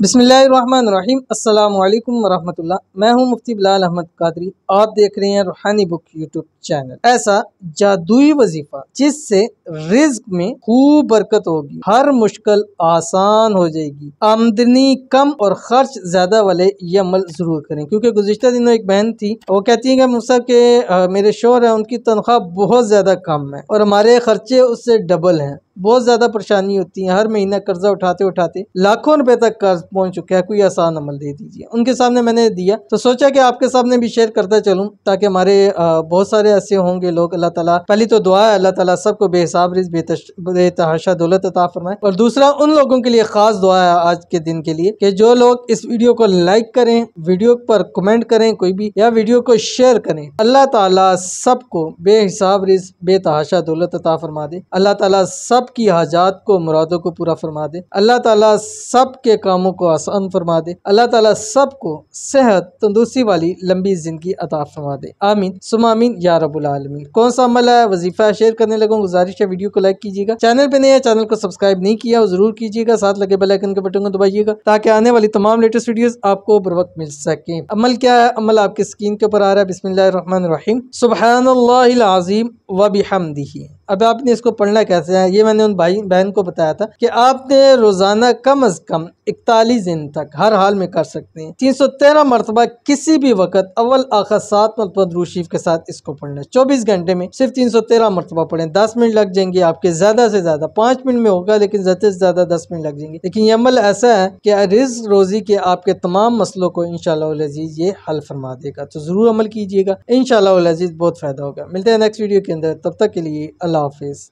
बिस्मिल्लाहिर्रहमानिर्रहीम अस्सलामु अलैकुम वरहमतुल्लाह। मैं हूं मुफ्ती बिलाल अहमद कादरी। आप देख रहे हैं रूहानी बुक यूट्यूब चैनल। ऐसा जादुई वजीफा जिससे रिज्क में खूब बरकत होगी, हर मुश्किल आसान हो जाएगी, आमदनी कम और खर्च ज्यादा वाले ये अमल जरूर करें। क्योंकि गुज़िश्ता दिनों एक बहन थी, वो कहती है कि मुझसे के मेरे शोहर है, उनकी तनख्वाह बहुत ज्यादा कम है और हमारे खर्चे उससे डबल हैं। बहुत ज्यादा परेशानी होती है, हर महीना कर्जा उठाते उठाते लाखों रुपए तक कर्ज पहुंच चुका है। कोई आसान अमल दे दीजिए। उनके सामने मैंने दिया तो सोचा कि आपके सामने भी शेयर करता चलूं, ताकि हमारे बहुत सारे ऐसे होंगे लोग। अल्लाह ताला, पहली तो दुआ है अल्लाह ताला सबको बेहिसाब रिज़्क़ बेतहाशा दौलत अता फरमाए, और दूसरा उन लोगों के लिए खास दुआ है आज के दिन के लिए कि जो लोग इस वीडियो को लाइक करें, वीडियो पर कमेंट करें कोई भी, या वीडियो को शेयर करें। अल्लाह ताला सबको बेहिसाब रिज़्क़ बेतहाशा दौलत अता फरमा दे। अल्लाह ताला सब की हाजात को, मुरादों को पूरा फरमा दे। अल्लाह ताला सब के कामों को आसान फरमा दे। अल्लाह ताला सबको सेहत तंदुरुस्ती वाली लंबी जिंदगी अता फरमा दे। आमीन सुम्मा आमीन या रब्बुल आलमीन। कौन सा अमल है, वजीफा शेयर करने लगूं, गुजारिश है वीडियो को लाइक कीजिएगा। चैनल पे नए हैं, चैनल को सब्सक्राइब नहीं किया जरूर कीजिएगा। साथ लगे बेल आइकन के बटन को दबाइएगा ताकि आने वाली तमाम लेटेस्ट वीडियोस आपको बर वक्त मिल सके। अमल क्या है? अमल आपकी स्क्रीन के ऊपर आ रहा है। बिस्मिल्लाहिर्रहमानिर्रहीम सुब्हानल्लाहिल अज़ीम व बिहम्दिही। अब आपने इसको पढ़ना कैसे है, ये मैंने उन भाई बहन को बताया था कि आपने रोजाना कम अज कम 41 दिन तक हर हाल में कर सकते हैं। 313 मरतबा किसी भी वक्त अव्वल आखिर 7 मरतबा दुरूद शरीफ के साथ इसको पढ़ना है। 24 घंटे में सिर्फ 313 मरतबा पढ़ें। 10 मिनट लग जाएंगे आपके, ज्यादा से ज्यादा 5 मिनट में होगा, लेकिन ज्यादा से ज्यादा 10 मिनट लग जाएंगे। लेकिन ये अमल ऐसा है कि रिज़्क़ रोजी के आपके तमाम मसलों को इंशाअल्लाह अज़ीज़ ये हल फरमा देगा। तो जरूर अमल कीजिएगा, इंशाअल्लाह अज़ीज़ बहुत फायदा होगा। मिलते हैं नेक्स्ट वीडियो के अंदर, तब तक के लिए अल्लाह हाफिज।